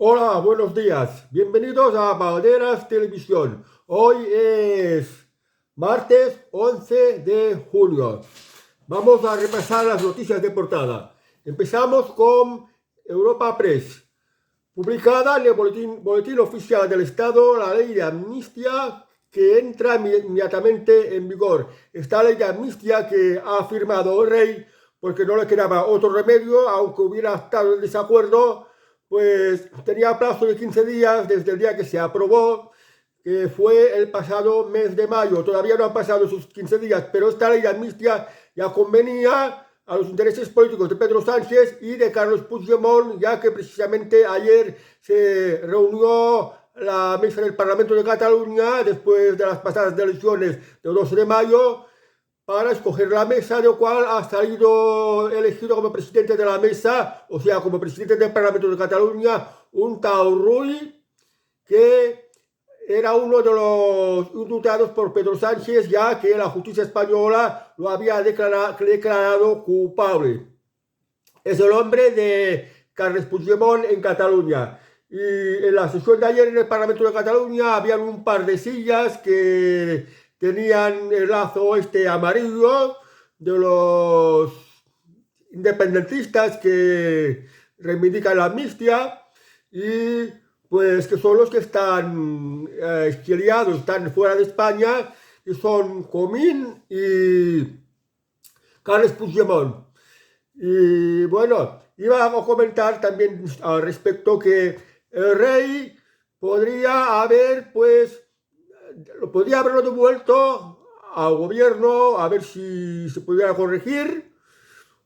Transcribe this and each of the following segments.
Hola, buenos días. Bienvenidos a Valderas Televisión. Hoy es martes 11 de julio. Vamos a repasar las noticias de portada. Empezamos con Europa Press. Publicada en el boletín Oficial del Estado la ley de amnistía que entra inmediatamente en vigor. Esta ley de amnistía que ha firmado el rey porque no le quedaba otro remedio, aunque hubiera estado en desacuerdo, pues tenía plazo de 15 días desde el día que se aprobó, que fue el pasado mes de mayo. Todavía no han pasado esos 15 días, pero esta ley de amnistía ya convenía a los intereses políticos de Pedro Sánchez y de Carles Puigdemont, ya que precisamente ayer se reunió la mesa del Parlamento de Cataluña después de las pasadas elecciones del 12 de mayo para escoger la mesa, de cual ha salido elegido como presidente de la mesa, o sea, como presidente del Parlamento de Cataluña, un tal Rull, que era uno de los indultados por Pedro Sánchez, ya que la justicia española lo había declarado culpable. Es el hombre de Carles Puigdemont en Cataluña. Y en la sesión de ayer en el Parlamento de Cataluña habían un par de sillas que tenían el lazo amarillo de los independentistas que reivindican la amnistía y pues que son los que están exiliados, están fuera de España, y son Comín y Carles Puigdemont. Y bueno, iba a comentar también al respecto que el rey podría haber, pues, podría haberlo devuelto al gobierno a ver si se pudiera corregir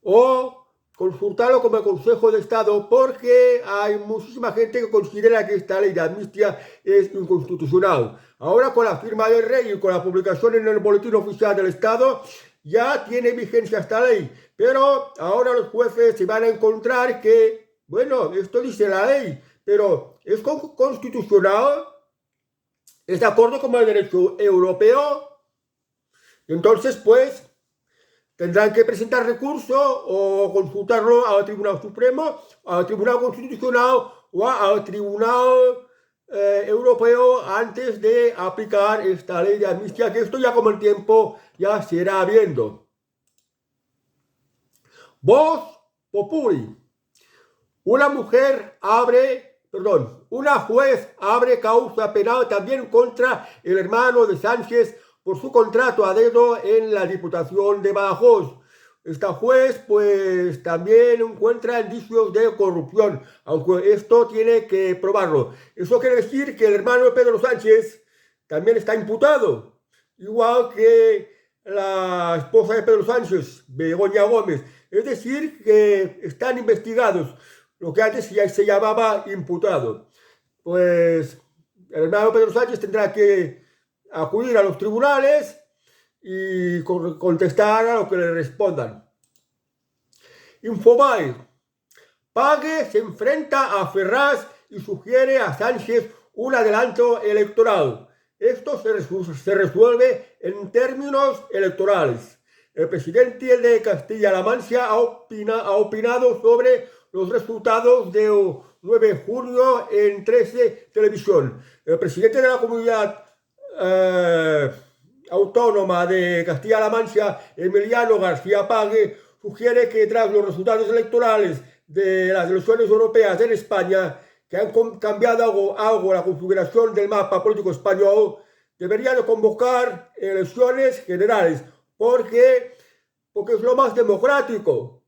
o consultarlo como el Consejo de Estado, porque hay muchísima gente que considera que esta ley de amnistía es inconstitucional. Ahora, con la firma del rey y con la publicación en el Boletín Oficial del Estado, ya tiene vigencia esta ley, pero ahora los jueces se van a encontrar que, bueno, esto dice la ley, pero ¿es constitucional? ¿Es de acuerdo con el derecho europeo? Y entonces, pues, tendrán que presentar recurso o consultarlo al Tribunal Supremo, al Tribunal Constitucional o al Tribunal Europeo antes de aplicar esta ley de amnistía, que esto ya con el tiempo ya se irá viendo. Voz Populi. Una juez abre causa penal también contra el hermano de Sánchez por su contrato a dedo en la Diputación de Badajoz. Esta juez pues también encuentra indicios de corrupción, aunque esto tiene que probarlo. Eso quiere decir que el hermano de Pedro Sánchez también está imputado, igual que la esposa de Pedro Sánchez, Begoña Gómez. Es decir, que están investigados, lo que antes ya se llamaba imputado. Pues el hermano Pedro Sánchez tendrá que acudir a los tribunales y contestar a lo que le respondan. Infobae. Pague se enfrenta a Ferraz y sugiere a Sánchez un adelanto electoral. Esto se resuelve en términos electorales. El presidente de Castilla-La Mancha ha opinado sobre los resultados del 9 de junio en 13 Televisión. El presidente de la comunidad autónoma de Castilla-La Mancha, Emiliano García Pague, sugiere que tras los resultados electorales de las elecciones europeas en España, que han cambiado algo la configuración del mapa político español, debería de convocar elecciones generales, porque es lo más democrático.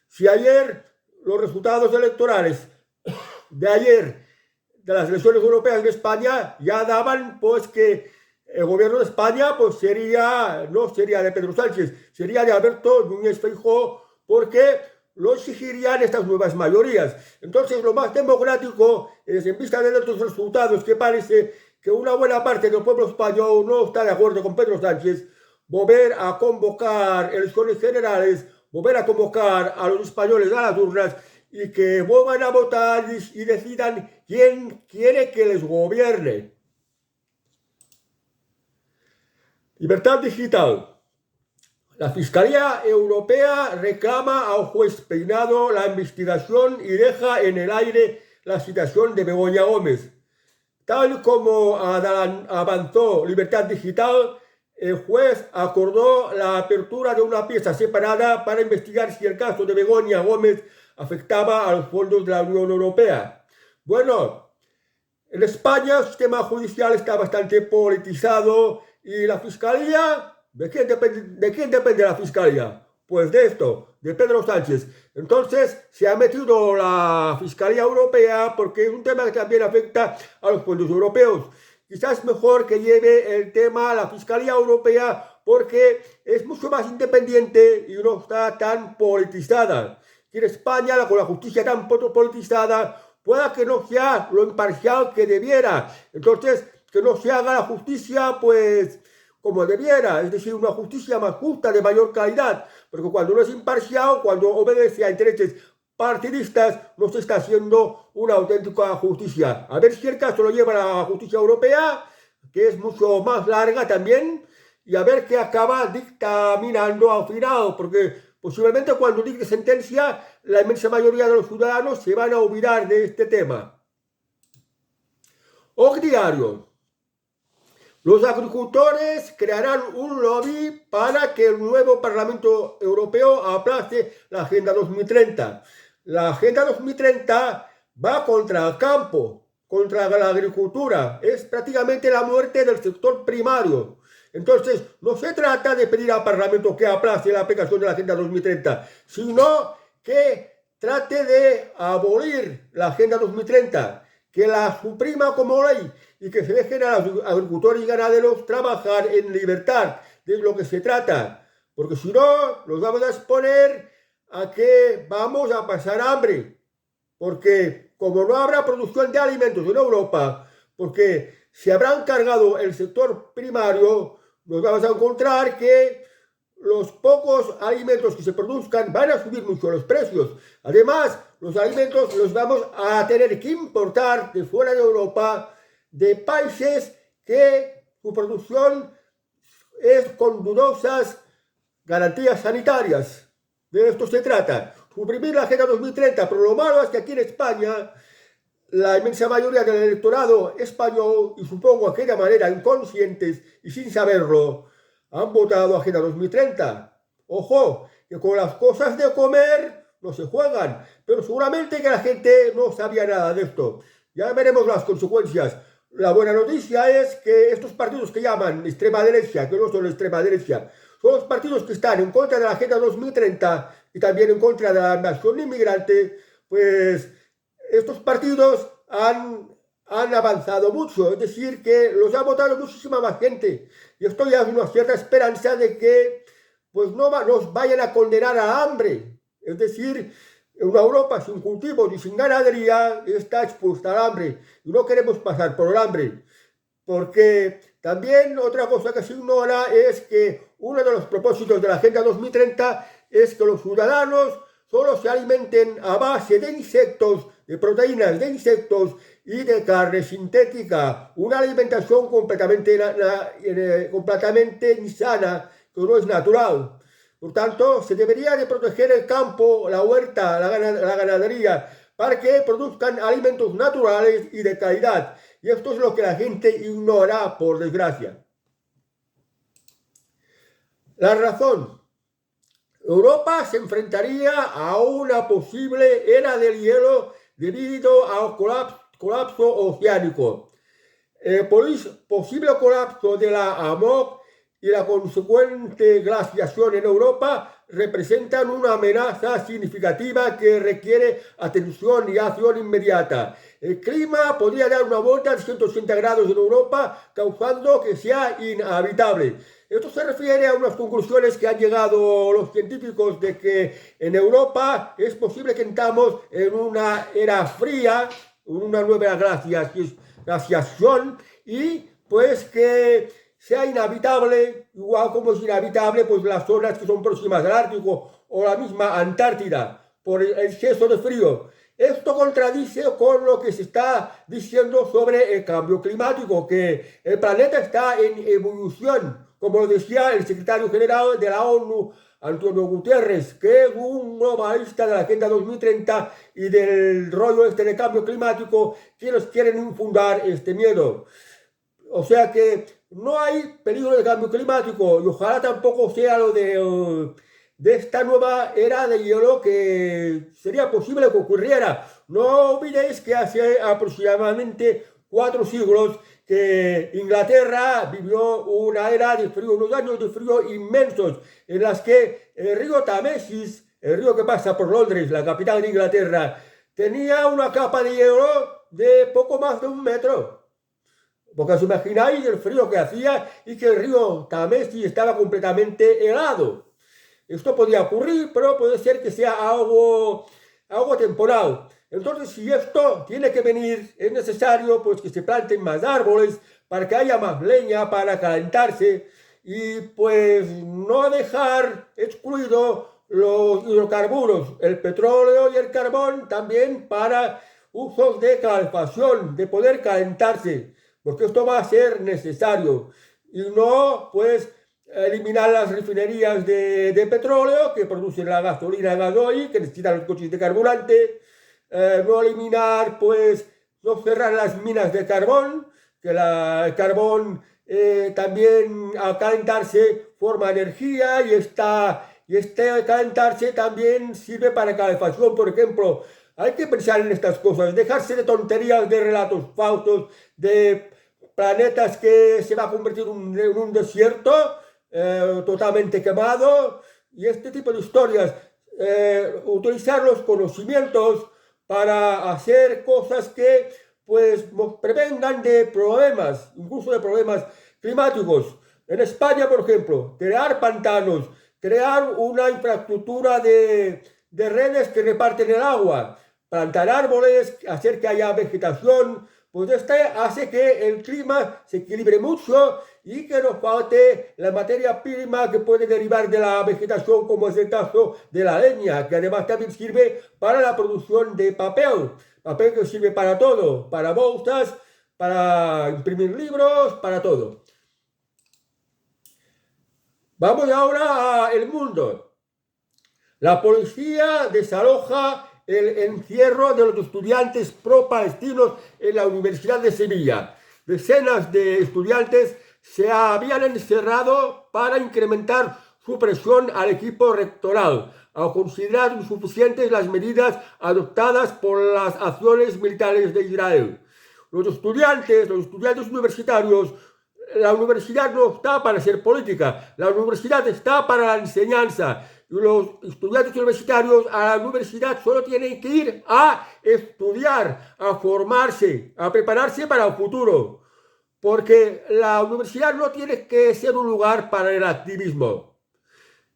Si ayer los resultados electorales de ayer de las elecciones europeas de España ya daban pues que el gobierno de España pues no sería de Pedro Sánchez, sería de Alberto Núñez Feijóo, porque lo exigirían estas nuevas mayorías. Entonces lo más democrático es, en vista de estos resultados, que parece que una buena parte del pueblo español no está de acuerdo con Pedro Sánchez, volver a convocar elecciones generales, volver a convocar a los españoles a las urnas y que vuelvan a votar y decidan quién quiere que les gobierne. Libertad digital. La Fiscalía Europea reclama al juez Peinado la investigación y deja en el aire la situación de Begoña Gómez. Tal como avanzó Libertad Digital, el juez acordó la apertura de una pieza separada para investigar si el caso de Begoña Gómez afectaba a los fondos de la Unión Europea. Bueno, en España el sistema judicial está bastante politizado y la Fiscalía, ¿de quién depende la Fiscalía? Pues de esto, de Pedro Sánchez. Entonces se ha metido la Fiscalía Europea porque es un tema que también afecta a los fondos europeos. Quizás mejor que lleve el tema a la Fiscalía Europea porque es mucho más independiente y no está tan politizada. Y en España, con la justicia tan politizada, pueda que no sea lo imparcial que debiera. Entonces, que no se haga la justicia, pues, como debiera, es decir, una justicia más justa, de mayor calidad, porque cuando no es imparcial, cuando obedece a intereses partidistas, no se está haciendo una auténtica justicia. A ver si el caso lo lleva a la justicia europea, que es mucho más larga también, y a ver qué acaba dictaminando al final, porque posiblemente cuando dicte sentencia, la inmensa mayoría de los ciudadanos se van a olvidar de este tema. Hoy diario. Los agricultores crearán un lobby para que el nuevo Parlamento Europeo aplace la Agenda 2030. La Agenda 2030 va contra el campo, contra la agricultura. Es prácticamente la muerte del sector primario. Entonces, no se trata de pedir al Parlamento que aplace la aplicación de la Agenda 2030, sino que trate de abolir la Agenda 2030, que la suprima como ley y que se dejen a los agricultores y ganaderos trabajar en libertad. De lo que se trata, porque si no, nos vamos a exponer a que vamos a pasar hambre, porque como no habrá producción de alimentos en Europa, porque se habrán cargado el sector primario, nos vamos a encontrar que los pocos alimentos que se produzcan van a subir mucho los precios. Además, los alimentos los vamos a tener que importar de fuera de Europa, de países que su producción es con dudosas garantías sanitarias. De esto se trata. Suprimir la Agenda 2030, pero lo malo es que aquí en España la inmensa mayoría del electorado español, y supongo que de manera inconscientes y sin saberlo, han votado Agenda 2030. Ojo, que con las cosas de comer no se juegan, pero seguramente que la gente no sabía nada de esto. Ya veremos las consecuencias. La buena noticia es que estos partidos que llaman extrema derecha, que no son extrema derecha, son los partidos que están en contra de la Agenda 2030 y también en contra de la invasión inmigrante, pues estos partidos han avanzado mucho, es decir, que los ha votado muchísima más gente. Y esto ya es una cierta esperanza de que pues no nos vayan a condenar a hambre. Es decir, una Europa sin cultivos y sin ganadería está expuesta al hambre. Y no queremos pasar por el hambre. Porque también otra cosa que se ignora es que uno de los propósitos de la Agenda 2030 es que los ciudadanos solo se alimenten a base de insectos, de proteínas de insectos y de carne sintética. Una alimentación completamente insana, que no es natural. Por tanto, se debería de proteger el campo, la huerta, la ganadería, para que produzcan alimentos naturales y de calidad. Y esto es lo que la gente ignora, por desgracia. La razón. Europa se enfrentaría a una posible era del hielo debido al colapso oceánico. El posible colapso de la AMOC y la consecuente glaciación en Europa representan una amenaza significativa que requiere atención y acción inmediata. El clima podría dar una vuelta de 180 grados en Europa, causando que sea inhabitable. Esto se refiere a unas conclusiones que han llegado los científicos de que en Europa es posible que entramos en una era fría, una nueva glaciación, y pues que sea inhabitable, igual como es inhabitable pues las zonas que son próximas al Ártico o la misma Antártida, por el exceso de frío. Esto contradice con lo que se está diciendo sobre el cambio climático, que el planeta está en evolución, como lo decía el secretario general de la ONU, Antonio Guterres, que es un globalista de la Agenda 2030 y del rollo este de cambio climático, que nos quieren infundar este miedo. O sea que no hay peligro de cambio climático y ojalá tampoco sea lo de esta nueva era de hielo que sería posible que ocurriera. No olvidéis que hace aproximadamente 4 siglos que Inglaterra vivió una era de frío, unos años de frío inmensos, en las que el río Támesis, el río que pasa por Londres, la capital de Inglaterra, tenía una capa de hielo de poco más de 1 metro. Porque os imagináis el frío que hacía y que el río Támesis estaba completamente helado. Esto podía ocurrir, pero puede ser que sea algo temporal. Entonces, si esto tiene que venir, es necesario pues, que se planten más árboles para que haya más leña para calentarse y pues no dejar excluido los hidrocarburos, el petróleo y el carbón también para usos de calefacción, de poder calentarse, porque esto va a ser necesario y no pues eliminar las refinerías de petróleo que producen la gasolina y gasoil que necesitan los coches de carburante, no eliminar pues, no cerrar las minas de carbón, que el carbón también al calentarse forma energía y este calentarse también sirve para calefacción, por ejemplo. Hay que pensar en estas cosas, dejarse de tonterías, de relatos falsos, de planetas que se va a convertir en un desierto totalmente quemado y este tipo de historias. Utilizar los conocimientos para hacer cosas que pues nos prevengan de problemas, incluso de problemas climáticos. En España, por ejemplo, crear pantanos, crear una infraestructura de redes que reparten el agua, plantar árboles, hacer que haya vegetación, pues esto hace que el clima se equilibre mucho y que nos falte la materia prima que puede derivar de la vegetación, como es el caso de la leña, que además también sirve para la producción de papel, papel que sirve para todo, para bolsas, para imprimir libros, para todo. Vamos ahora al mundo. La policía desaloja el encierro de los estudiantes pro-palestinos en la Universidad de Sevilla. Decenas de estudiantes se habían encerrado para incrementar su presión al equipo rectoral, al considerar insuficientes las medidas adoptadas por las acciones militares de Israel. Los estudiantes universitarios, la universidad no está para ser política, la universidad está para la enseñanza. Y los estudiantes universitarios a la universidad solo tienen que ir a estudiar, a formarse, a prepararse para el futuro. Porque la universidad no tiene que ser un lugar para el activismo.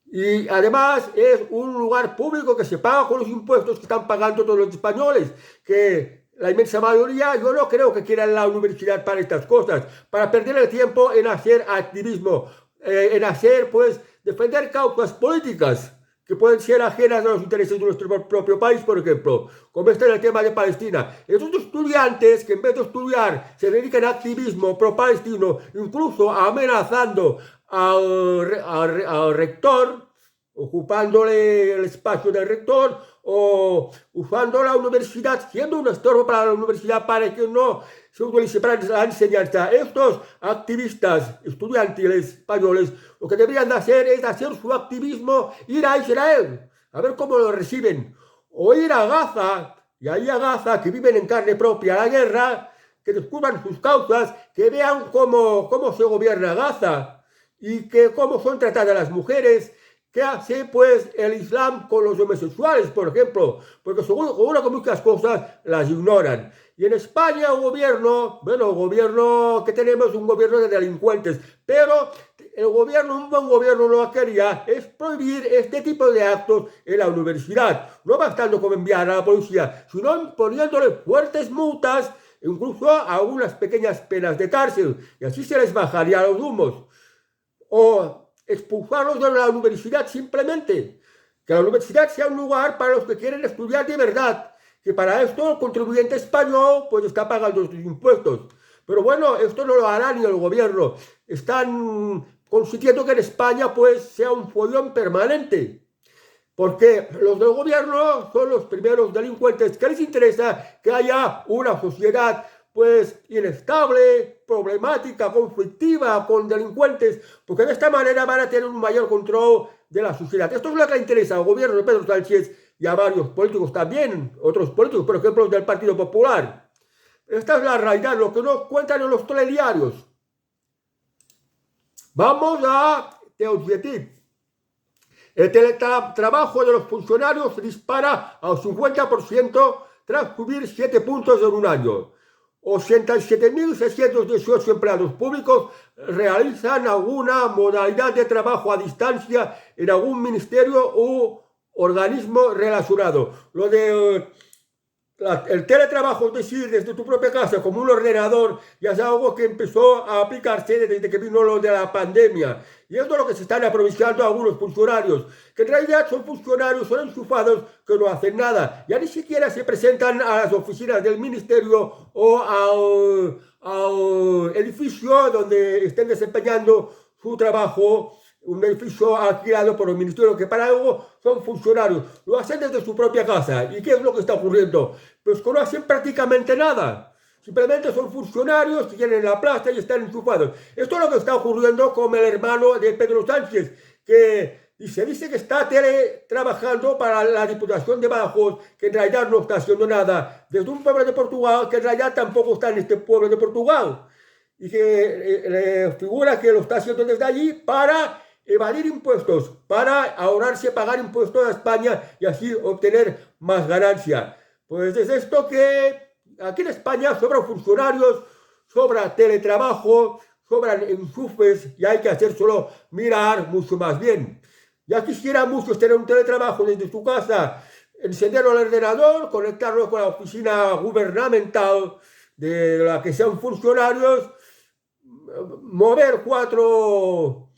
Y además es un lugar público que se paga con los impuestos que están pagando todos los españoles, que la inmensa mayoría yo no creo que quieran la universidad para estas cosas, para perder el tiempo en hacer activismo, en hacer, pues, defender causas políticas que pueden ser ajenas a los intereses de nuestro propio país, por ejemplo, como este en el tema de Palestina. Esos estudiantes que en vez de estudiar se dedican a activismo pro-palestino, incluso amenazando al rector, ocupándole el espacio del rector o usando la universidad, siendo un estorbo para la universidad para que no se utilice para la enseñanza. Estos activistas estudiantiles españoles lo que deberían de hacer es hacer su activismo, ir a Israel, a ver cómo lo reciben, o ir a Gaza, y ahí a Gaza, que viven en carne propia la guerra, que descubran sus causas, que vean cómo se gobierna Gaza y que cómo son tratadas las mujeres. ¿Qué hace pues el Islam con los homosexuales, por ejemplo? Porque seguro que muchas cosas las ignoran. Y en España el gobierno que tenemos es un gobierno de delincuentes, pero un buen gobierno lo que haría es prohibir este tipo de actos en la universidad, no bastando con enviar a la policía, sino poniéndole fuertes multas, incluso algunas pequeñas penas de cárcel, y así se les bajaría los humos. O expulsarlos de la universidad simplemente. Que la universidad sea un lugar para los que quieren estudiar de verdad. Que para esto el contribuyente español pues está pagando sus impuestos. Pero bueno, esto no lo hará ni el gobierno. Están consintiendo que en España pues sea un follón permanente. Porque los del gobierno son los primeros delincuentes que les interesa que haya una sociedad pues inestable, problemática, conflictiva, con delincuentes, porque de esta manera van a tener un mayor control de la sociedad. Esto es lo que le interesa al gobierno de Pedro Sánchez y a varios políticos también, otros políticos, por ejemplo, del Partido Popular. Esta es la realidad, lo que nos cuentan en los telediarios. Vamos a Teotihuacán. El teletrabajo de los funcionarios se dispara al 50% tras subir 7 puntos en un año. 87.618 empleados públicos realizan alguna modalidad de trabajo a distancia en algún ministerio u organismo relacionado. Lo de el teletrabajo, es decir, desde tu propia casa, como un ordenador, ya es algo que empezó a aplicarse desde que vino lo de la pandemia. Y esto es lo que se están aprovechando algunos funcionarios, que en realidad son funcionarios, son enchufados, que no hacen nada. Ya ni siquiera se presentan a las oficinas del ministerio o al edificio donde estén desempeñando su trabajo, un edificio alquilado por el ministerio, que para algo son funcionarios. Lo hacen desde su propia casa. ¿Y qué es lo que está ocurriendo? Pues que no hacen prácticamente nada. Simplemente son funcionarios que tienen la plaza y están enchufados. Esto es lo que está ocurriendo con el hermano de Pedro Sánchez, que se dice que está teletrabajando para la Diputación de Badajoz, que en realidad no está haciendo nada, desde un pueblo de Portugal, que en realidad tampoco está en este pueblo de Portugal. Y que le figura que lo está haciendo desde allí para evadir impuestos, para ahorrarse pagar impuestos a España y así obtener más ganancia. Pues es esto que aquí en España sobran funcionarios, sobra teletrabajo, sobran enchufes y hay que hacer solo mirar mucho más bien. Ya quisiera muchos tener un teletrabajo desde su casa, encender el ordenador, conectarlo con la oficina gubernamental de la que sean funcionarios, mover cuatro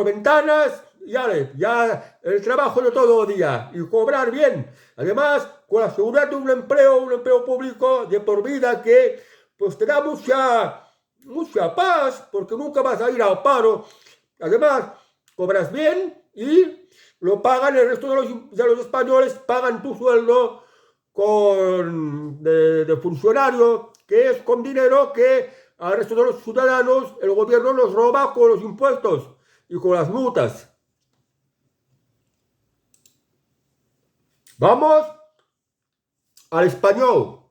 ventanas y ya el trabajo de todo día y cobrar bien. Además, con la seguridad de un empleo público de por vida que pues te da mucha paz porque nunca vas a ir al paro. Además, cobras bien y lo pagan el resto de los españoles, pagan tu sueldo de funcionario, que es con dinero que al resto de los ciudadanos el gobierno nos roba con los impuestos y con las multas. Vamos al español.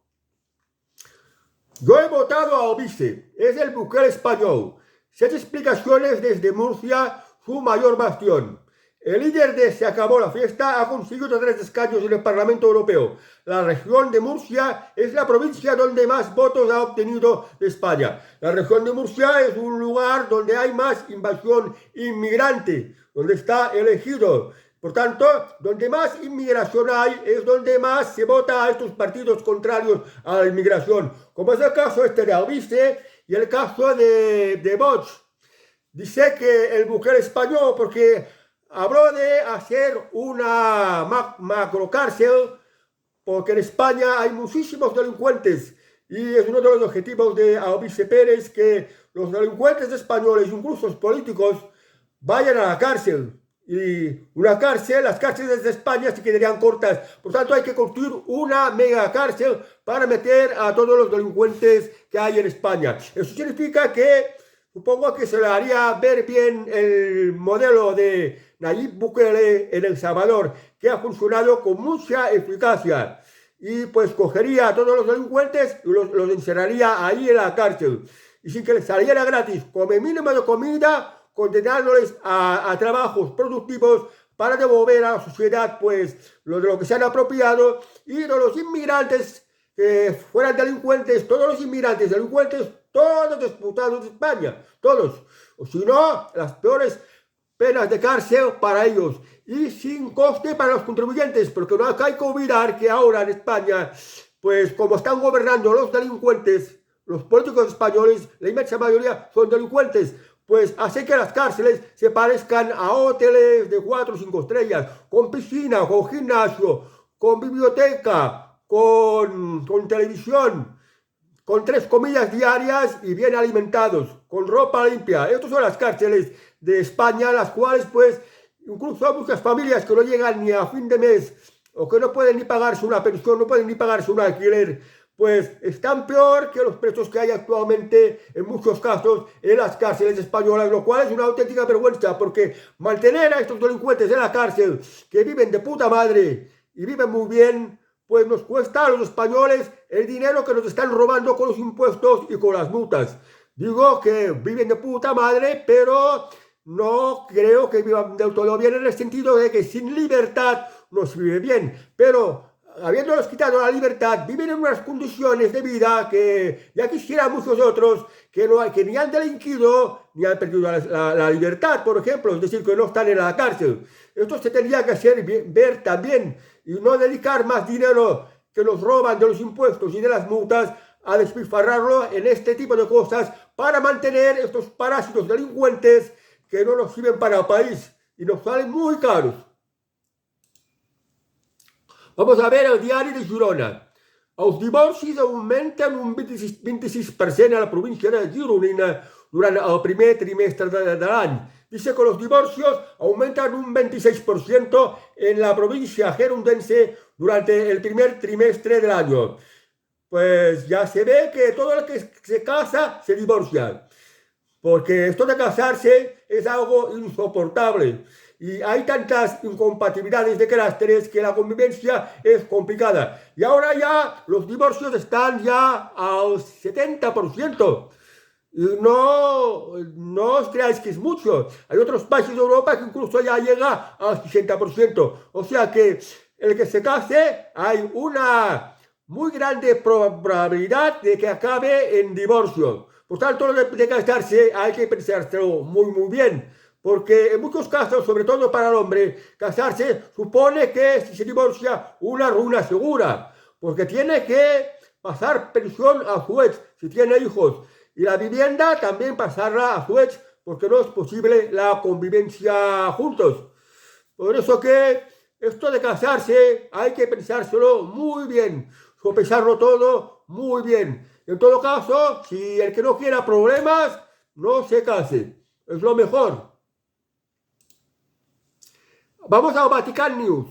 Yo he votado a Obice, es el Bukele español. 6 explicaciones desde Murcia, su mayor bastión. El líder de Se acabó la fiesta ha conseguido 3 escaños en el Parlamento Europeo. La región de Murcia es la provincia donde más votos ha obtenido de España. La región de Murcia es un lugar donde hay más invasión inmigrante, donde está elegido. Por tanto, donde más inmigración hay es donde más se vota a estos partidos contrarios a la inmigración, como es el caso de Albice y el caso de Vox. Dice que el Bukele español, porque habló de hacer una macrocárcel, porque en España hay muchísimos delincuentes y es uno de los objetivos de Albice Pérez que los delincuentes españoles, incluso los políticos, vayan a la cárcel. Y las cárceles de España se quedarían cortas. Por tanto, hay que construir una mega cárcel para meter a todos los delincuentes que hay en España. Eso significa que, supongo que se le haría ver bien el modelo de Nayib Bukele en El Salvador, que ha funcionado con mucha eficacia. Y pues cogería a todos los delincuentes y los encerraría ahí en la cárcel. Y sin que les saliera gratis, como mínimo de comida, condenándoles a trabajos productivos para devolver a la sociedad pues lo de lo que se han apropiado, y de los inmigrantes que fueran delincuentes, todos los inmigrantes delincuentes, todos expulsados de España, todos, o si no, las peores penas de cárcel para ellos y sin coste para los contribuyentes, porque no hay que olvidar que ahora en España, pues como están gobernando los delincuentes, los políticos españoles, la inmensa mayoría son delincuentes. Pues hace que las cárceles se parezcan a hoteles de 4 o 5 estrellas, con piscina, con gimnasio, con biblioteca, con televisión, con 3 comidas diarias y bien alimentados, con ropa limpia. Estas son las cárceles de España, las cuales pues incluso muchas familias que no llegan ni a fin de mes o que no pueden ni pagarse una pensión, no pueden ni pagarse un alquiler, pues están peor que los presos que hay actualmente en muchos casos en las cárceles españolas, lo cual es una auténtica vergüenza, porque mantener a estos delincuentes en la cárcel, que viven de puta madre y viven muy bien, pues nos cuesta a los españoles el dinero que nos están robando con los impuestos y con las multas. Digo que viven de puta madre, pero no creo que vivan del todo bien, en el sentido de que sin libertad no se vive bien, pero habiéndolos quitado la libertad, viven en unas condiciones de vida que ya quisieran muchos otros que ni han delinquido ni han perdido la libertad, por ejemplo, es decir, que no están en la cárcel. Esto se tendría que hacer ver también y no dedicar más dinero que nos roban de los impuestos y de las multas a despilfarrarlo en este tipo de cosas para mantener estos parásitos delincuentes que no nos sirven para el país y nos salen muy caros. Vamos a ver el diari de Girona. Els divorcis augmenten un 26% a la província de Girona durant el primer trimestre de l'any. Dice que los divorcios aumentan un 26% en la provincia gerundense durante el primer trimestre del año. Pues ya se ve que todo el que se casa se divorcia. Porque esto de casarse es algo insoportable. Y hay tantas incompatibilidades de caracteres que la convivencia es complicada. Y ahora ya los divorcios están ya al 70%. Y no os creáis que es mucho. Hay otros países de Europa que incluso ya llega al 60%. O sea que el que se case hay una muy grande probabilidad de que acabe en divorcio. Por tanto, de casarse hay que pensárselo muy bien. Porque en muchos casos, sobre todo para el hombre, casarse supone que si se divorcia una ruina segura, porque tiene que pasar pensión a su ex si tiene hijos, y la vivienda también pasarla a su ex, porque no es posible la convivencia juntos. Por eso que esto de casarse hay que pensárselo muy bien, sopesarlo todo muy bien. En todo caso, si el que no quiera problemas, no se case, es lo mejor. Vamos al Vatican News.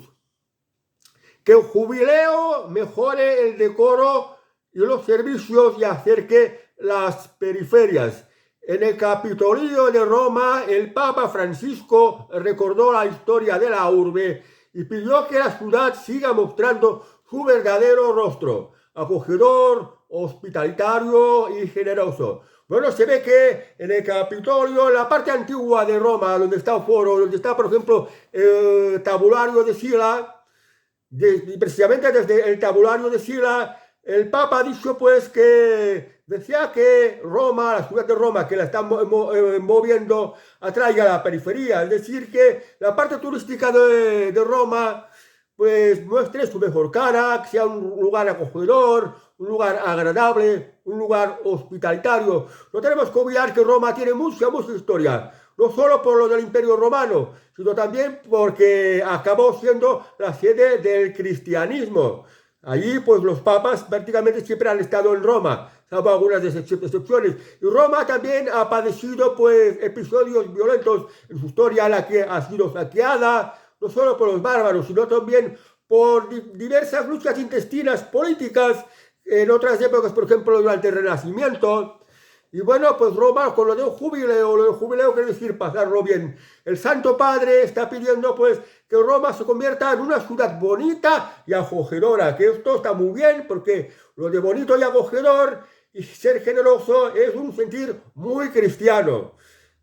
Que el jubileo mejore el decoro y los servicios y acerque las periferias. En el Capitolio de Roma, el Papa Francisco recordó la historia de la urbe y pidió que la ciudad siga mostrando su verdadero rostro, acogedor, hospitalitario y generoso. Bueno, se ve que en el Capitolio, en la parte antigua de Roma, donde está el foro, donde está, por ejemplo, el tabulario de Sila, y precisamente desde el tabulario de Sila, el Papa ha dicho pues que decía que Roma, la ciudad de Roma, que la están moviendo, atraiga a la periferia, es decir, que la parte turística de Roma pues muestre su mejor cara, que sea un lugar acogedor, un lugar agradable, un lugar hospitalitario. No tenemos que olvidar que Roma tiene mucha historia, no solo por lo del Imperio Romano, sino también porque acabó siendo la sede del cristianismo. Allí, pues, los papas prácticamente siempre han estado en Roma, salvo algunas excepciones. Y Roma también ha padecido, pues, episodios violentos en su historia, la que ha sido saqueada, no solo por los bárbaros, sino también por diversas luchas intestinas políticas en otras épocas, por ejemplo, durante el Renacimiento. Y bueno, pues Roma, con lo del jubileo quiere decir pasarlo bien. El Santo Padre está pidiendo, pues, que Roma se convierta en una ciudad bonita y acogedora, que esto está muy bien, porque lo de bonito y acogedor y ser generoso es un sentir muy cristiano.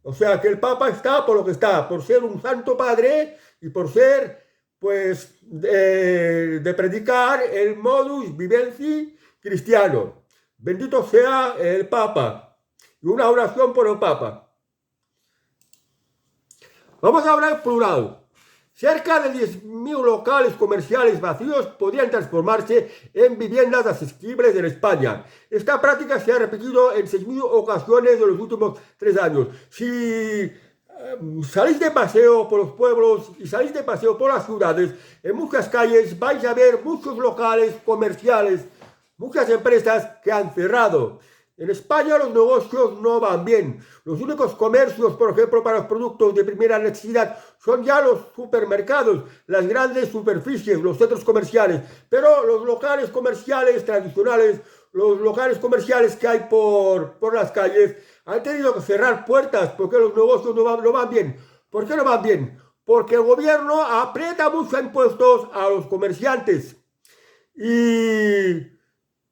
O sea, que el Papa está por lo que está, por ser un Santo Padre y por ser, pues, de predicar el modus vivendi cristiano. Bendito sea el Papa. Y una oración por el Papa. Vamos a hablar plural. Cerca de 10.000 locales comerciales vacíos podrían transformarse en viviendas asequibles en España. Esta práctica se ha repetido en 6.000 ocasiones en los últimos 3 años. Si salís de paseo por los pueblos y salís de paseo por las ciudades, en muchas calles vais a ver muchos locales comerciales, muchas empresas que han cerrado. En España los negocios no van bien. Los únicos comercios, por ejemplo, para los productos de primera necesidad son ya los supermercados, las grandes superficies, los centros comerciales. Pero los locales comerciales tradicionales, los locales comerciales que hay por las calles, han tenido que cerrar puertas porque los negocios no van bien. ¿Por qué no van bien? Porque el gobierno aprieta mucho impuestos a los comerciantes. Y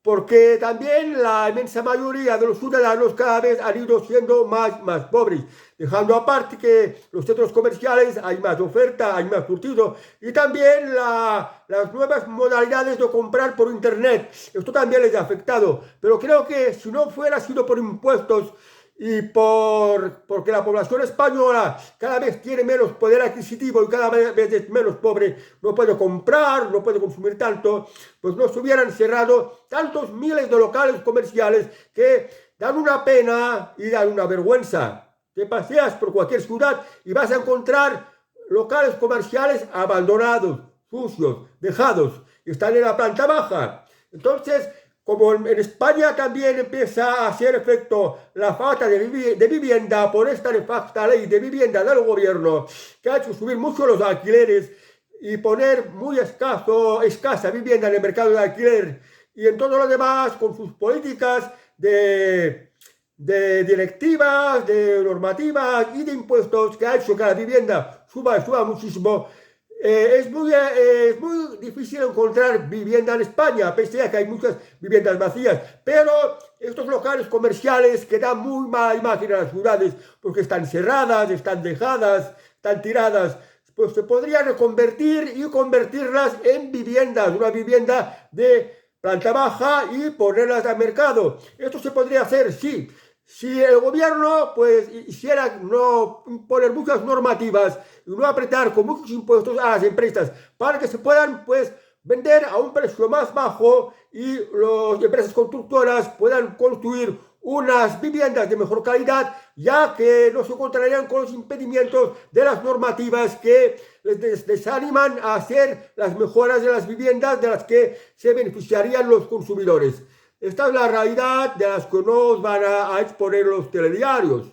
porque también la inmensa mayoría de los ciudadanos cada vez han ido siendo más pobres, dejando aparte que los centros comerciales hay más oferta, hay más surtido y también las nuevas modalidades de comprar por internet. Esto también les ha afectado, pero creo que si no fuera sido por impuestos y porque la población española cada vez tiene menos poder adquisitivo y cada vez es menos pobre, no puede comprar, no puede consumir tanto, pues no se hubieran cerrado tantos miles de locales comerciales que dan una pena y dan una vergüenza. Te paseas por cualquier ciudad y vas a encontrar locales comerciales abandonados, sucios, dejados, y están en la planta baja. Entonces, como en España también empieza a hacer efecto la falta de vivienda por esta nefasta ley de vivienda del gobierno, que ha hecho subir mucho los alquileres y poner muy escasa vivienda en el mercado de alquiler, y en todo lo demás, con sus políticas de directivas, de normativas y de impuestos, que ha hecho que la vivienda suba muchísimo. Es muy difícil encontrar vivienda en España, pese a que hay muchas viviendas vacías, pero estos locales comerciales que dan muy mala imagen a las ciudades porque están cerradas, están dejadas, están tiradas, pues se podrían reconvertir y convertirlas en viviendas, una vivienda de planta baja y ponerlas al mercado. Esto se podría hacer, sí. Si el gobierno pues hiciera no poner muchas normativas y no apretar con muchos impuestos a las empresas para que se puedan pues vender a un precio más bajo y las empresas constructoras puedan construir unas viviendas de mejor calidad, ya que no se encontrarían con los impedimentos de las normativas que les desaniman a hacer las mejoras de las viviendas de las que se beneficiarían los consumidores. Esta es la realidad de las que nos van a exponer los telediarios.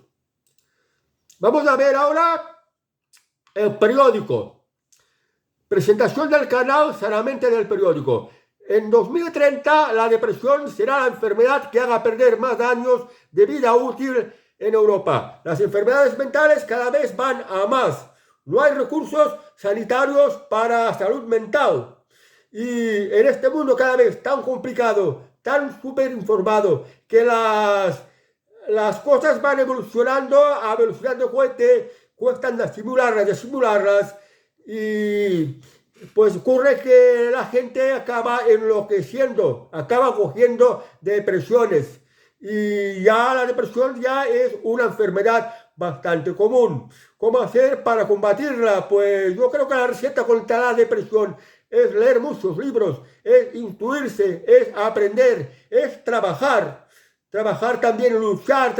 Vamos a ver ahora el periódico. Presentación del canal Sanamente del periódico. En 2030 la depresión será la enfermedad que haga perder más años de vida útil en Europa. Las enfermedades mentales cada vez van a más. No hay recursos sanitarios para salud mental. Y en este mundo cada vez tan complicado, tan súper informado, que las cosas van evolucionando a velocidad de cohete, cuestan de asimilarlas, y pues ocurre que la gente acaba enloqueciendo, acaba cogiendo depresiones, y ya la depresión ya es una enfermedad bastante común. ¿Cómo hacer para combatirla? Pues yo creo que la receta contra la depresión es leer muchos libros, es instruirse, es aprender, es trabajar también, luchar,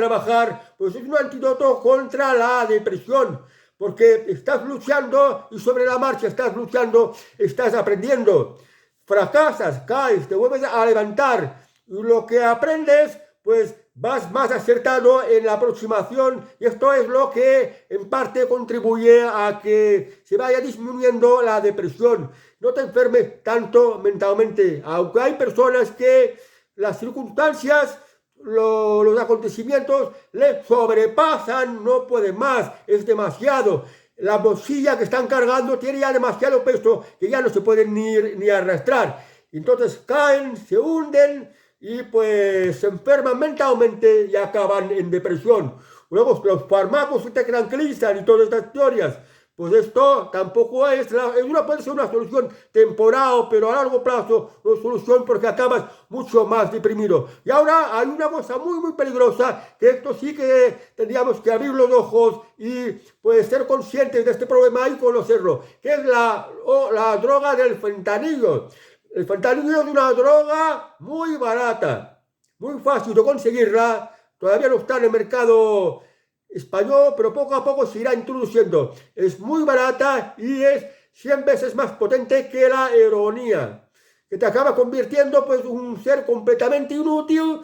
pues es un antídoto contra la depresión, porque estás luchando y sobre la marcha estás luchando, estás aprendiendo, fracasas, caes, te vuelves a levantar, y lo que aprendes, pues vas más acertado en la aproximación, y esto es lo que en parte contribuye a que se vaya disminuyendo la depresión. No te enfermes tanto mentalmente, aunque hay personas que las circunstancias, los acontecimientos les sobrepasan, no pueden más, es demasiado. La bolsilla que están cargando tiene ya demasiado peso que ya no se pueden ni arrastrar. Entonces caen, se hunden y pues se enferman mentalmente y acaban en depresión. Luego los fármacos te tranquilizan y todas estas teorías. Pues esto tampoco puede ser una solución temporal, pero a largo plazo no es solución porque acabas mucho más deprimido. Y ahora hay una cosa muy peligrosa, que esto sí que tendríamos que abrir los ojos y pues ser conscientes de este problema y conocerlo, que es la droga del fentanilo. El fentanilo es una droga muy barata, muy fácil de conseguirla, todavía no está en el mercado español, pero poco a poco se irá introduciendo. Es muy barata y es 100 veces más potente que la heroína, que te acaba convirtiendo pues un ser completamente inútil,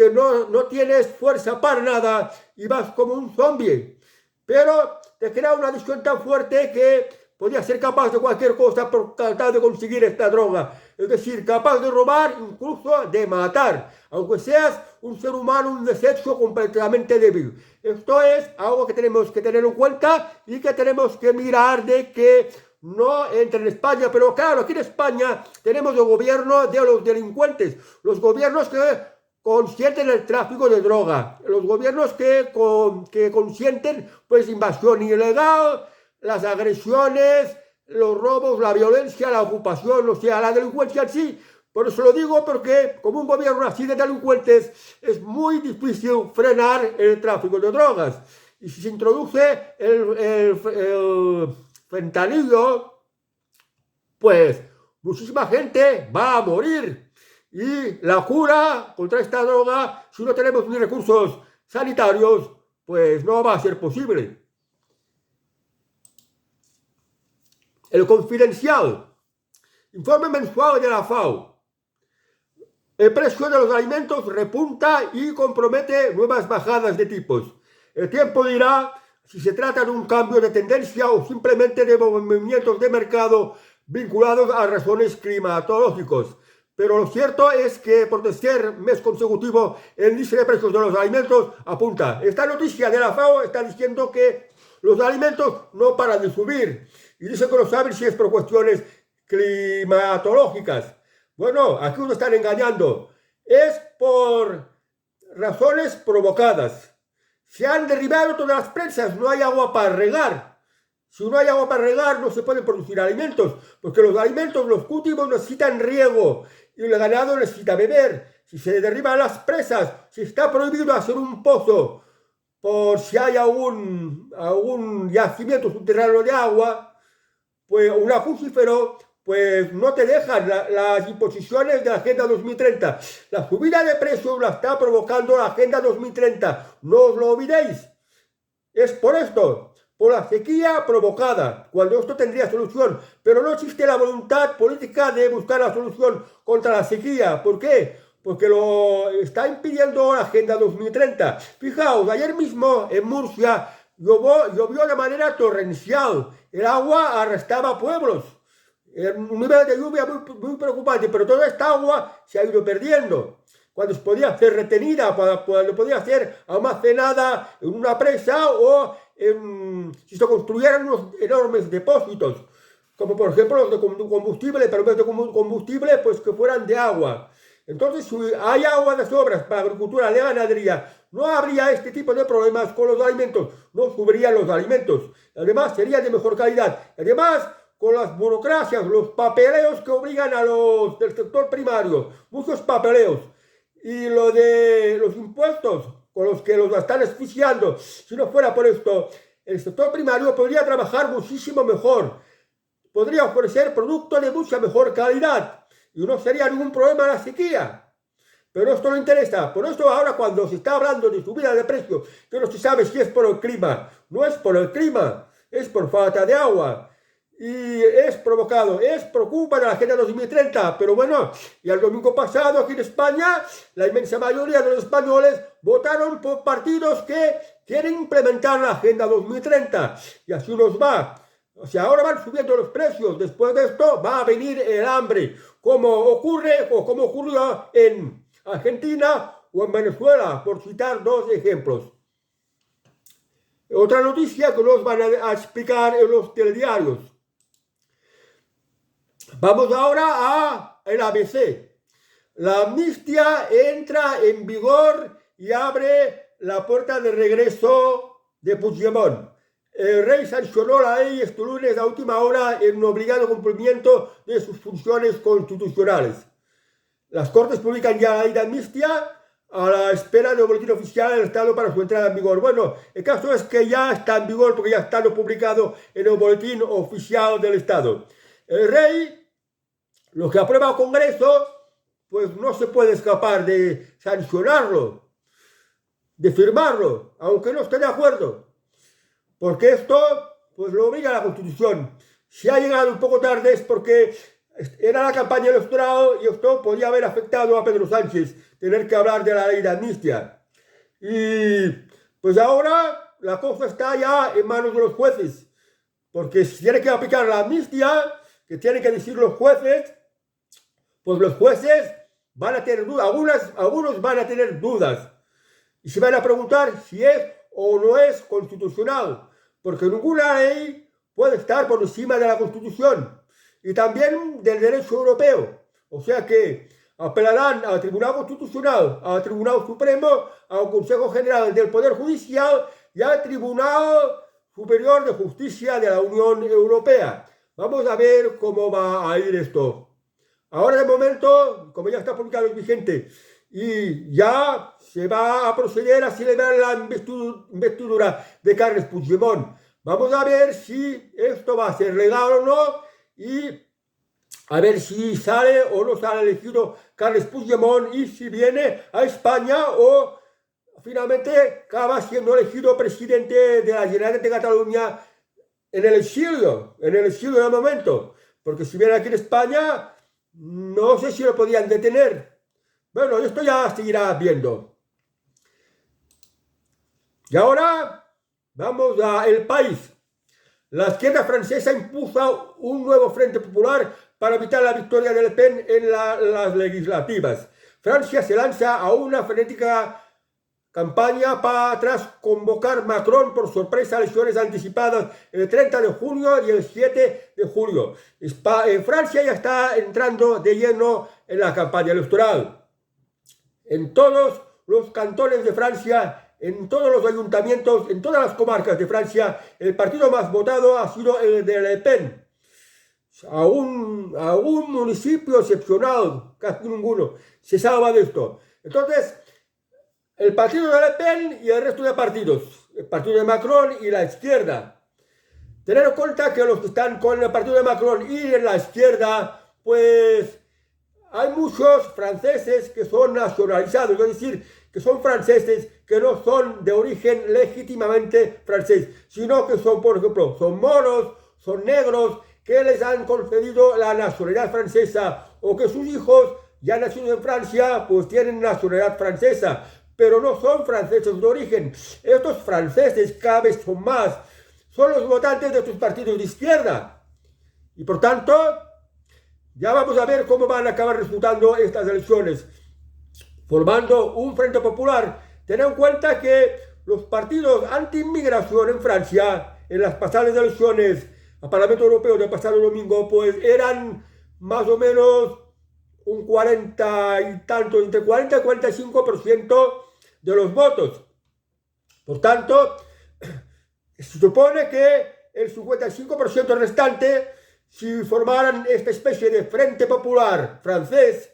que no tienes fuerza para nada y vas como un zombie. Pero te crea una adicción tan fuerte que podías ser capaz de cualquier cosa por tratar de conseguir esta droga. Es decir, capaz de robar, incluso de matar, aunque seas un ser humano, un desecho completamente débil. Esto es algo que tenemos que tener en cuenta y que tenemos que mirar de que no entre en España. Pero claro, aquí en España tenemos el gobierno de los delincuentes, los gobiernos que consienten el tráfico de droga, los gobiernos que consienten pues invasión ilegal, las agresiones, los robos, la violencia, la ocupación, o sea, la delincuencia en sí. Por eso lo digo, porque como un gobierno así de delincuentes es muy difícil frenar el tráfico de drogas. Y si se introduce el fentanilo, pues muchísima gente va a morir. Y la cura contra esta droga, si no tenemos ni recursos sanitarios, pues no va a ser posible. El Confidencial, informe mensual de la FAO. El precio de los alimentos repunta y compromete nuevas bajadas de tipos. El tiempo dirá si se trata de un cambio de tendencia o simplemente de movimientos de mercado vinculados a razones climatológicas. Pero lo cierto es que por tercer mes consecutivo el índice de precios de los alimentos apunta. Esta noticia de la FAO está diciendo que los alimentos no paran de subir. Y dice que no saben si es por cuestiones climatológicas. Bueno, aquí nos están engañando. Es por razones provocadas. Se han derribado todas las presas, no hay agua para regar. Si no hay agua para regar, no se pueden producir alimentos, porque los alimentos, los cultivos necesitan riego y el ganado necesita beber. Si se derriban las presas, si está prohibido hacer un pozo por si hay algún yacimiento subterráneo de agua, pues un acuífero, pues no te dejan las imposiciones de la Agenda 2030. La subida de precios la está provocando la Agenda 2030. No os lo olvidéis. Es por esto, por la sequía provocada, cuando esto tendría solución. Pero no existe la voluntad política de buscar la solución contra la sequía. ¿Por qué? Porque lo está impidiendo la Agenda 2030. Fijaos, ayer mismo en Murcia llovió de manera torrencial. El agua arrastraba pueblos. Un nivel de lluvia muy preocupante, pero toda esta agua se ha ido perdiendo. Cuando se podía ser retenida, cuando podía ser almacenada en una presa o si se construyeran unos enormes depósitos, como por ejemplo los de combustible, pero en vez de combustible, pues que fueran de agua. Entonces, si hay agua de sobras para agricultura, de ganadería, no habría este tipo de problemas con los alimentos, no subirían los alimentos. Además, serían de mejor calidad. Además, con las burocracias, los papeleos que obligan a los del sector primario, muchos papeleos, y lo de los impuestos con los que los están asfixiando, si no fuera por esto, el sector primario podría trabajar muchísimo mejor, podría ofrecer productos de mucha mejor calidad y no sería ningún problema la sequía. Pero esto no interesa. Por eso ahora cuando se está hablando de subida de precios, que no se sabe si es por el clima, no es por el clima, es por falta de agua. Y es provocado, es por culpa de la Agenda 2030. Pero bueno, y el domingo pasado aquí en España, la inmensa mayoría de los españoles votaron por partidos que quieren implementar la Agenda 2030. Y así nos va. O sea, ahora van subiendo los precios. Después de esto va a venir el hambre, como ocurre o como ocurrió en Argentina o en Venezuela, por citar dos ejemplos. Otra noticia que nos van a explicar en los telediarios. Vamos ahora al ABC. La amnistía entra en vigor y abre la puerta de regreso de Puigdemont. El rey sancionó la ley este lunes a última hora en un obligado cumplimiento de sus funciones constitucionales. Las Cortes publican ya la ley de amnistía a la espera del boletín oficial del Estado para su entrada en vigor. Bueno, el caso es que ya está en vigor porque ya está publicado en el boletín oficial del Estado. El rey, lo que aprueba el Congreso, pues no se puede escapar de sancionarlo, de firmarlo, aunque no esté de acuerdo. Porque esto, pues lo obliga a la Constitución. Si ha llegado un poco tarde es porque era la campaña electoral y esto podía haber afectado a Pedro Sánchez, tener que hablar de la ley de amnistía. Y pues ahora la cosa está ya en manos de los jueces, porque si tiene que aplicar la amnistía, que tienen que decir los jueces, pues los jueces van a tener dudas, algunos van a tener dudas y se van a preguntar si es o no es constitucional, porque ninguna ley puede estar por encima de la Constitución y también del derecho europeo. O sea que apelarán al Tribunal Constitucional, al Tribunal Supremo, al Consejo General del Poder Judicial y al Tribunal Superior de Justicia de la Unión Europea. Vamos a ver cómo va a ir esto. Ahora de momento, como ya está publicado el vigente, y ya se va a proceder a celebrar la investidura de Carles Puigdemont. Vamos a ver si esto va a ser legal o no y a ver si sale o no sale elegido Carles Puigdemont y si viene a España o finalmente acaba siendo elegido presidente de la Generalitat de Cataluña en el exilio de momento. Porque si viene aquí en España, no sé si lo podían detener. Bueno, esto ya seguirá viendo. Y ahora vamos a El País. La izquierda francesa impulsa un nuevo frente popular para evitar la victoria de Le Pen en las legislativas. Francia se lanza a una frenética campaña tras convocar Macron por sorpresa a elecciones anticipadas el 30 de junio y el 7 de julio. Francia ya está entrando de lleno en la campaña electoral. En todos los cantones de Francia, en todos los ayuntamientos, en todas las comarcas de Francia, el partido más votado ha sido el de Le Pen. A un municipio excepcional, casi ninguno, se salva de esto. Entonces, el partido de Le Pen y el resto de partidos, el partido de Macron y la izquierda. Tener en cuenta que los que están con el partido de Macron y en la izquierda, pues hay muchos franceses que son nacionalizados, es decir, que son franceses que no son de origen legítimamente francés, sino que son, por ejemplo, son moros, son negros, que les han concedido la nacionalidad francesa o que sus hijos ya nacidos en Francia, pues tienen nacionalidad francesa, pero no son franceses de origen. Estos franceses cada vez son más, son los votantes de estos partidos de izquierda. Y por tanto, ya vamos a ver cómo van a acabar resultando estas elecciones, formando un frente popular. Tened en cuenta que los partidos anti-inmigración en Francia, en las pasadas elecciones al Parlamento Europeo del pasado domingo, pues eran más o menos un 40 y tanto, entre 40 y 45% de los votos. Por tanto, se supone que el 55% restante, si formaran esta especie de frente popular francés,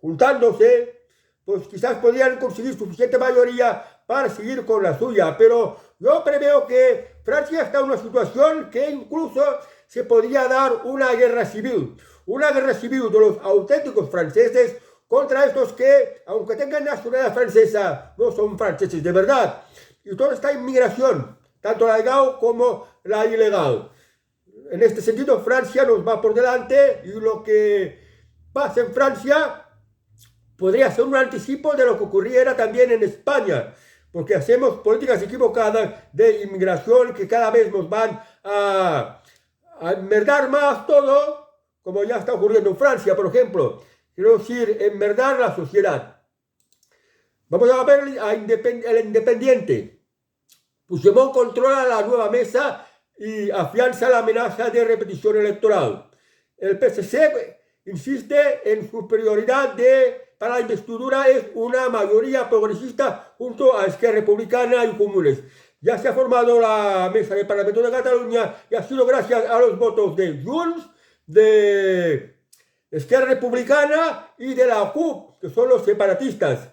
juntándose, pues quizás podrían conseguir suficiente mayoría para seguir con la suya. Pero yo preveo que Francia está en una situación que incluso se podría dar una guerra civil de los auténticos franceses contra estos que, aunque tengan nacionalidad francesa, no son franceses de verdad. Y toda esta inmigración, tanto la legal como la ilegal. En este sentido, Francia nos va por delante y lo que pasa en Francia podría ser un anticipo de lo que ocurriera también en España, porque hacemos políticas equivocadas de inmigración que cada vez nos van a enmerdar más todo, como ya está ocurriendo en Francia, por ejemplo. Quiero decir, enmerdar la sociedad. Vamos a ver el Independiente. Puigdemont controla la nueva mesa y afianza la amenaza de repetición electoral. El PSC insiste en su prioridad para la investidura es una mayoría progresista junto a Esquerra Republicana y Comunes. Ya se ha formado la mesa del Parlamento de Cataluña y ha sido gracias a los votos de Junts, de Esquerra Republicana y de la CUP, que son los separatistas.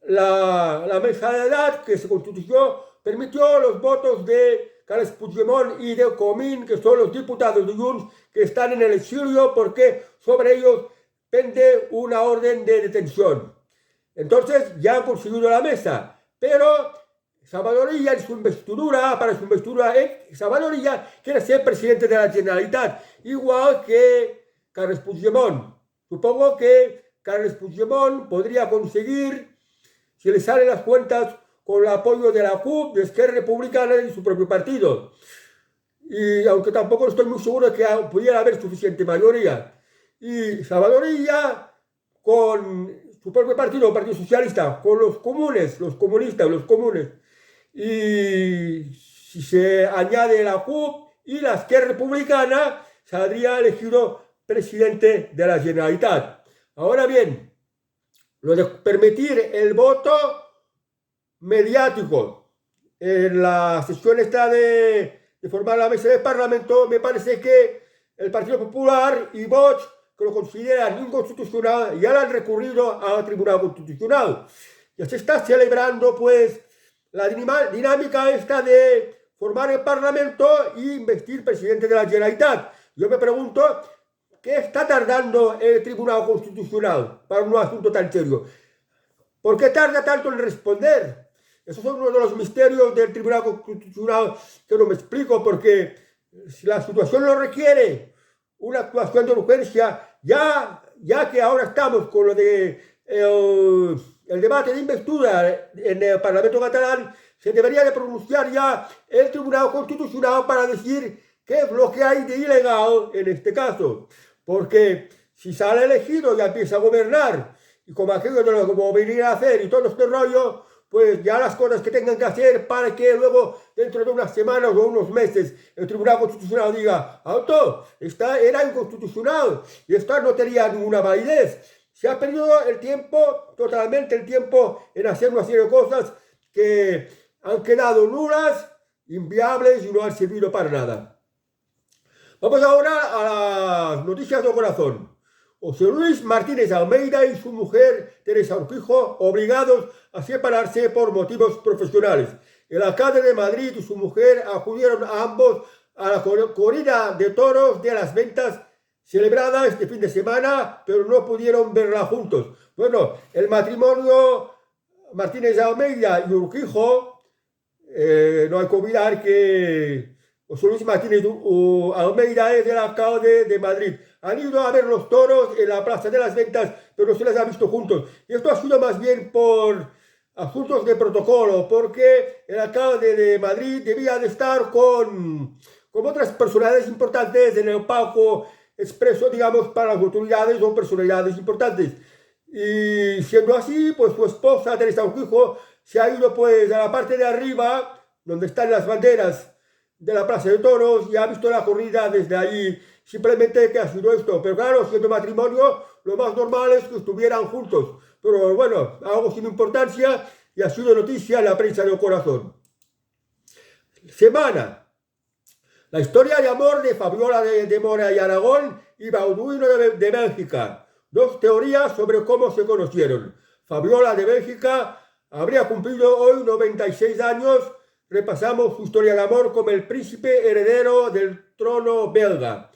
La mesa de edad que se constituyó permitió los votos de Carles Puigdemont y de Comín, que son los diputados de Junts que están en el exilio porque sobre ellos pende una orden de detención. Entonces ya han conseguido la mesa, pero Salvador Illa en su investidura, para su investidura, Salvador Illa quiere ser presidente de la Generalitat, igual que Carles Puigdemont. Supongo que Carles Puigdemont podría conseguir, si le salen las cuentas, con el apoyo de la CUP, de Esquerra Republicana y su propio partido. Y aunque tampoco estoy muy seguro de que pudiera haber suficiente mayoría. Y Salvador Illa, con su propio partido, el Partido Socialista, con los comunes, los comunistas, los comunes. Y si se añade la CUP y la Esquerra Republicana, saldría elegido presidente de la Generalitat. Ahora bien, lo de permitir el voto mediático en la sesión esta de formar la mesa del Parlamento, me parece que el Partido Popular y Vox, que lo consideran inconstitucional, ya lo han recurrido al Tribunal Constitucional. Ya se está celebrando pues la dinámica esta de formar el Parlamento y investir presidente de la Generalitat. Yo me pregunto, ¿qué está tardando el Tribunal Constitucional para un asunto tan serio? ¿Por qué tarda tanto en responder? Esos son uno de los misterios del Tribunal Constitucional que no me explico, porque si la situación lo requiere, una actuación de urgencia, ya que ahora estamos con lo de el debate de investidura en el Parlamento catalán, se debería de pronunciar ya el Tribunal Constitucional para decir qué es lo que hay de ilegal en este caso. Porque si sale elegido y empieza a gobernar, y como aquello de lo que venir a hacer y todo este rollo, pues ya las cosas que tengan que hacer para que luego, dentro de unas semanas o unos meses, el Tribunal Constitucional diga, alto, esta era inconstitucional y esta no tenía ninguna validez. Se ha perdido el tiempo, totalmente el tiempo, en hacer una serie de cosas que han quedado nulas, inviables y no han servido para nada. Vamos ahora a las noticias de corazón. José Luis Martínez Almeida y su mujer Teresa Urquijo obligados a separarse por motivos profesionales. El alcalde de Madrid y su mujer acudieron a ambos a la corrida de toros de las ventas celebrada este fin de semana, pero no pudieron verla juntos. Bueno, el matrimonio Martínez Almeida y Urquijo, no hay que olvidar que José Luis Martínez Almeida es el alcalde de Madrid. Han ido a ver los toros en la Plaza de las Ventas, pero no se les ha visto juntos. Y esto ha sido más bien por asuntos de protocolo, porque el alcalde de Madrid debía de estar con otras personalidades importantes en el palco expreso, digamos, para las autoridades o personalidades importantes. Y siendo así, pues su esposa, Teresa Urquijo, se ha ido pues a la parte de arriba, donde están las banderas de la Plaza de Toros, y ha visto la corrida desde allí. Simplemente que ha sido esto. Pero claro, siendo matrimonio, lo más normal es que estuvieran juntos. Pero bueno, algo sin importancia, y ha sido noticia en la prensa del corazón. Semana. La historia de amor de Fabiola de Mora y Aragón y Bauduino de Bélgica. Dos teorías sobre cómo se conocieron. Fabiola de Bélgica habría cumplido hoy 96 años. Repasamos su historia de amor como el príncipe heredero del trono belga.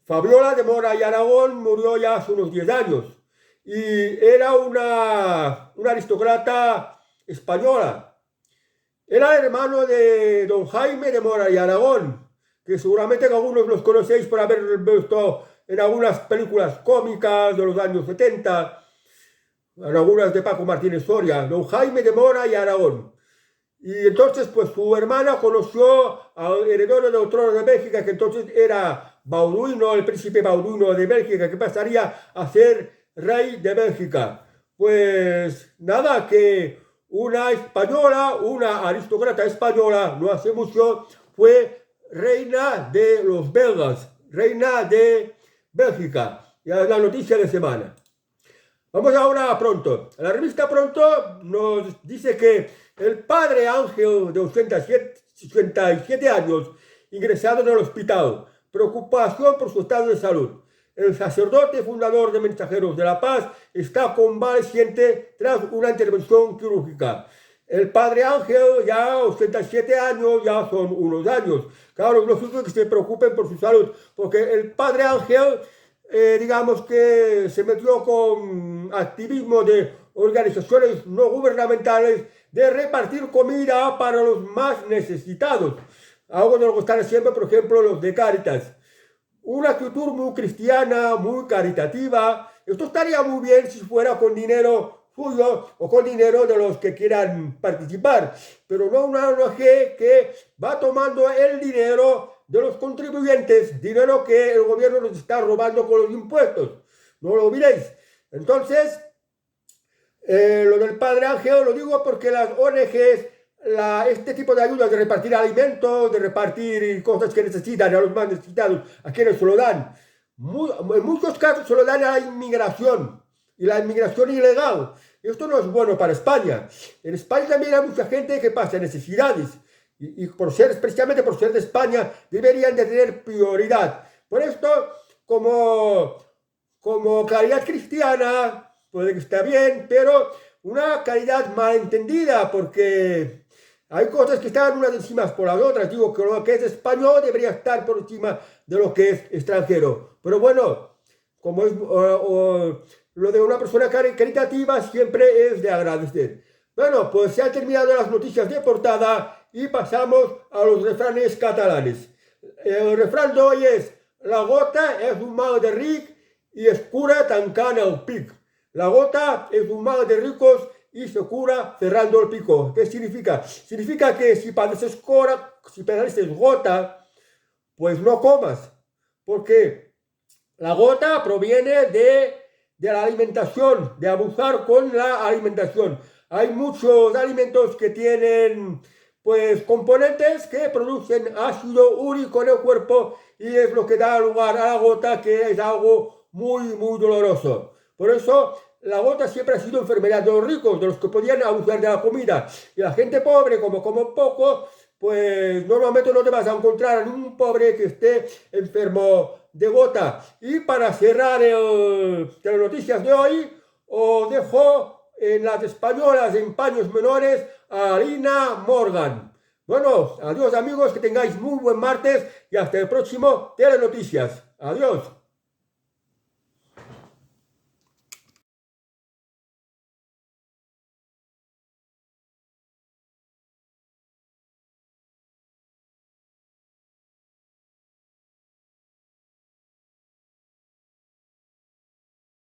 Fabiola de Mora y Aragón murió ya hace unos 10 años y era una aristócrata española. Era el hermano de don Jaime de Mora y Aragón, que seguramente algunos los conocéis por haber visto en algunas películas cómicas de los años 70, en algunas de Paco Martínez Soria, don Jaime de Mora y Aragón. Y entonces, pues su hermana conoció al heredero del trono de Bélgica, que entonces era Bauduino, el príncipe Bauduino de Bélgica, que pasaría a ser rey de Bélgica. Pues nada, que una española, una aristócrata española, no hace mucho, fue reina de los belgas, reina de Bélgica. Ya es la noticia de semana. Vamos ahora a Pronto. La revista Pronto nos dice que el padre Ángel, de 87 años, ingresado en el hospital, preocupación por su estado de salud. El sacerdote fundador de Mensajeros de la Paz está convaleciente tras una intervención quirúrgica. El padre Ángel, ya 87 años, ya son unos años. Claro, es lógico que se preocupen por su salud, porque el padre Ángel, digamos que se metió con activismo de organizaciones no gubernamentales de repartir comida para los más necesitados. Algo de lo que están haciendo, por ejemplo, los de Cáritas. una actitud muy cristiana, muy caritativa. Esto estaría muy bien si fuera con dinero suyo o con dinero de los que quieran participar, pero no una ONG que va tomando el dinero de los contribuyentes, dinero que el gobierno nos está robando con los impuestos. No lo olvidéis. Entonces, lo del Padre Ángel lo digo porque las ONGs, este tipo de ayudas de repartir alimentos, de repartir cosas que necesitan a los más necesitados, a quienes se lo dan, en muchos casos se lo dan a la inmigración, y la inmigración ilegal. Esto no es bueno para España. En España también hay mucha gente que pasa necesidades, y precisamente por ser de España, deberían de tener prioridad. Por esto, como caridad cristiana, puede que esté bien, pero una caridad malentendida, porque hay cosas que están unas encima por las otras. Digo que lo que es español debería estar por encima de lo que es extranjero. Pero bueno, como es lo de una persona caritativa, siempre es de agradecer. Bueno, pues se han terminado las noticias de portada y pasamos a los refranes catalanes. El refrán de hoy es: la gota es un mal de ric y es cura tancant el pic. La gota es un mal de ricos y se cura cerrando el pico. ¿Qué significa? Significa que si padeces gota, pues no comas, porque la gota proviene de la alimentación, de abusar con la alimentación. Hay muchos alimentos que tienen pues componentes que producen ácido úrico en el cuerpo, y es lo que da lugar a la gota, que es algo muy, muy doloroso. Por eso la gota siempre ha sido enfermedad de los ricos, de los que podían abusar de la comida. Y la gente pobre, como poco, pues normalmente no te vas a encontrar a ningún pobre que esté enfermo de gota. Y para cerrar las noticias de hoy, os dejo en las españolas en paños menores a Lina Morgan. Bueno, adiós amigos, que tengáis muy buen martes y hasta el próximo Telenoticias. Adiós.